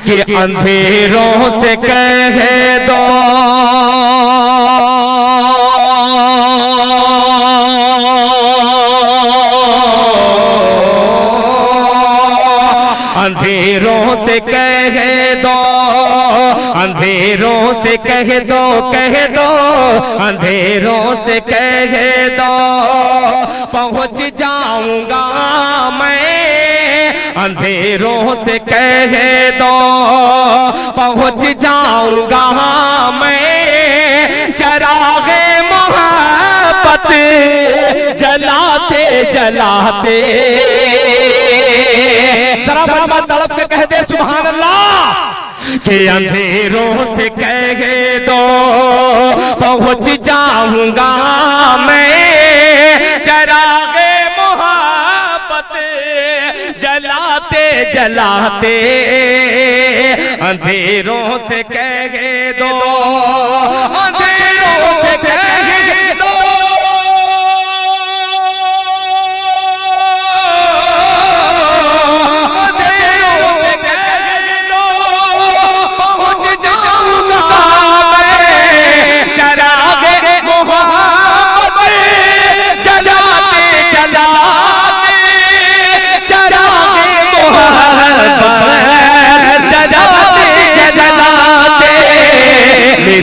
कि अंधेरों से कह दो अंधेरों से कह दो, अंधेरों से कह दो, कह दो अंधेरों से कह दो, पहुंच जाऊंगा मैं। अंधेरों से कह दो पहुंच जाऊंगा मैं। चरागे मोहब्बत जलाते जलाते, जरा बड़ा तड़प के कह दे सुभान अल्लाह। कि अंधेरों से कह दो पहुंच जाऊंगा मैं। चरागे मोहब्बत जलाते जलाते, अंधेरों से कह दो, अंधेरों से कह दो,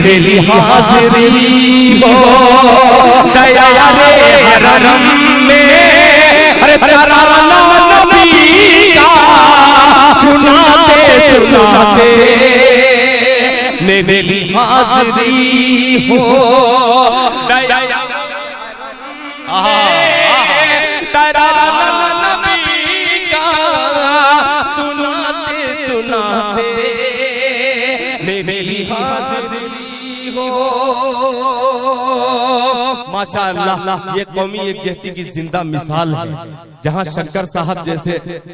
मेरी हाज़िरी हो दया रे हरम में। अरे तराना नबी का सुनाते सुनाते, मेरी हाज़िरी हो दया तराना नबी का सुनाते सुनाते, मेरी हाज़िरी हो। माशाअल्लाह, ये कौमी एकजहती की जिंदा मिसाल है, जहां शंकर साहब जैसे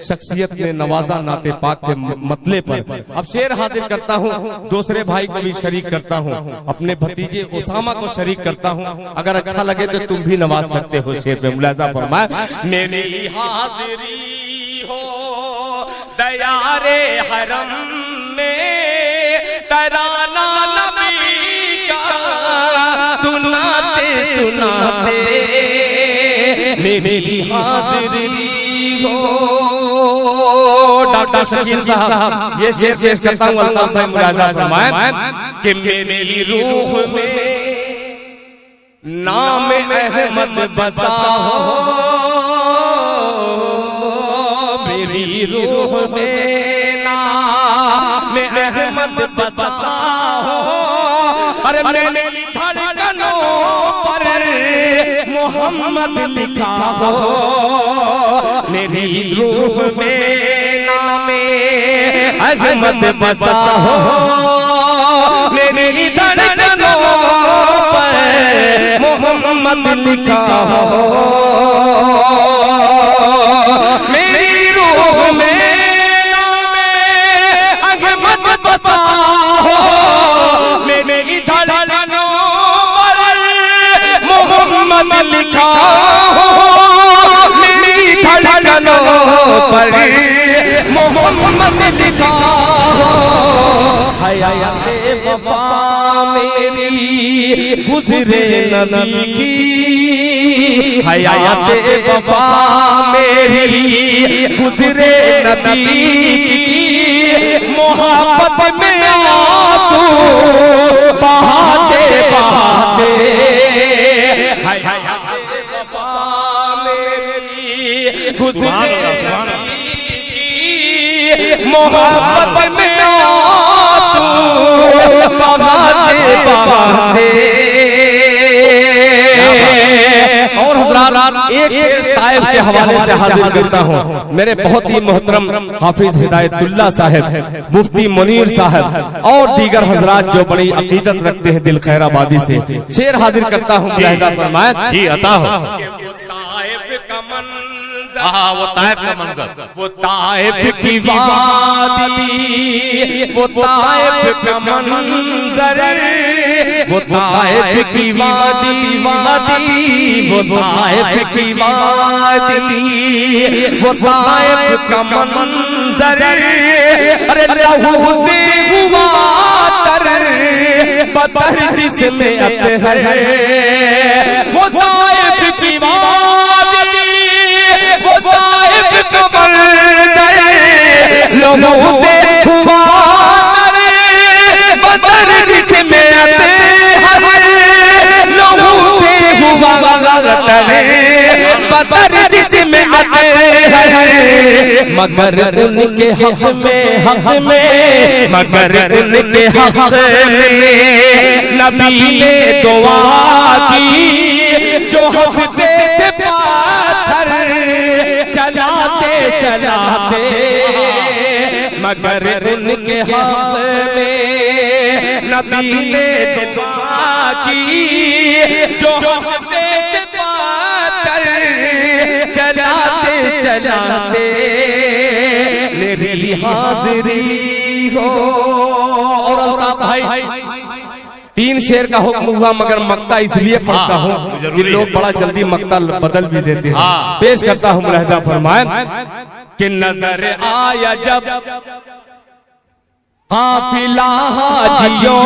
शख्सियत ने नवाजा नाते पाक के मतले पर। अब शेर हाजिर करता हूं, दूसरे भाई को भी शरीक करता हूं, अपने भतीजे उसामा को शरीक करता हूं। अगर अच्छा लगे तो तुम भी नवाज सकते हो। शेर पे मुलाजा फरमाए। मेरी हाजिरी हो दया रे हरम में, तराना नबी का सुनाते सुनाते, मेरी हाज़िरी हो। डॉक्टर शकील साहब ये शेर पेश करता हूँ, अल्लाह मुलाजा फरमाए। कि मेरी रूह में नाम अहमद बसा हो, मेरी रूह में नाम अहमद बसा हो। अरे मेरी धड़कनों पर मोहम्मद लिखा हो, मेरी रूह में नाम अहमद बसा हो। मेरी धड़कनों पर मोहम्मद लिखा हो, मेरी रूह में नाम अहमद बसा हो। मेरी धड़कनों पर मोहम्मद लिखा हो, मेरी धड़कनों पर मोहम्मद लिखा हो। हयाते वफा मेरी गुज़रे नबी की, हयाते वफा मेरी गुज़रे नबी की। मोहब्बत में आंसू बहाते बहाते, हयाते वफा मेरी गुज़रे नबी की। मोहब्बत में बहाते बहाते। और हज़रात एक शेर ताइफ के हवाले से हाजिर करता हूँ। मेरे बहुत ही मोहतरम हाफिज हिदायतुल्लाह साहब, मुफ्ती मुनीर साहब और दीगर हजरात जो बड़ी अकीदत रखते हैं दिल खैराबादी से, शेर हाजिर करता हूँ। मुलाहिजा फरमाए। जी अता हो। वो ताइफ का मंजर, वो ताइफ की वादी, वो ताइफ का मंजर, वो ताइफ की वादी वादी, वो ताइफ की वादी, वो ताइफ का मंजर। अरे लहू से हुआ तर बतर जिसमें अतहर वो ताइफ की वादी वो ताइफ का मंजर लहू से हुआ तर बतर जिसमें अतहर लहू से हुआ बतर जिसमें अतहर मगर उनके हक में मगर उनके हक में नबी ने दुआ की जो हंसते थे पाथर चलाते चलाते मगर उनके हक में नबी ने दुआ की जो हंसते थे पाथर चलाते चलाते मेरी हाजिरी हो। और भाई 3 शेर का हुक्म हुआ मगर मक्ता इसलिए पढ़ता हूँ कि लोग बड़ा जल्दी मक्ता बदल भी देते हैं। पेश करता हूँ मुलाहिजा फरमाएं कि नजर आया जब काफिला हाजियों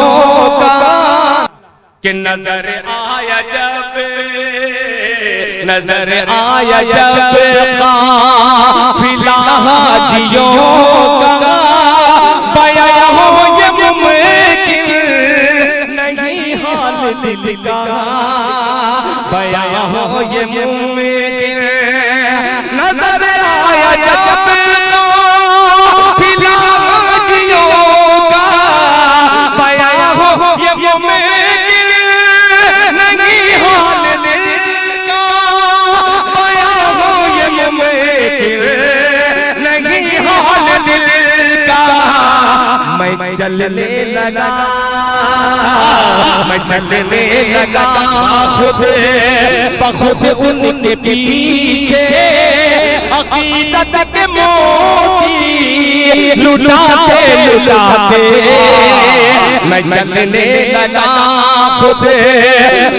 का कि नजर आया जब नजर आया जब काफिला हाजियों का बयां हो ये मुमकिन नहीं हाल दिल का बयां हो ये मुमकिन नजर आया जब काफिला हाजियों का बयां हो ये मुमकिन नहीं हाल दिल का बयां हो ये मुमकिन नहीं हाल दिल का। मैं चलने लगा मैं चलने लगा खुद बखुद उनके पीछे अकीदत के मोती लुटाते लुटाते मैं चलने लगा खुद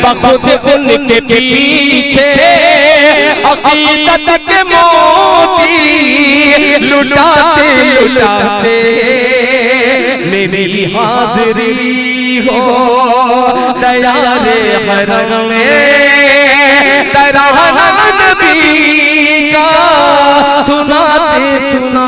बखुद उनके पीछे अकीदत के मोती लुटाते लुटाते मेरी हाजिरी हो दयारे हरम में तराना नबी का सुनाते सुना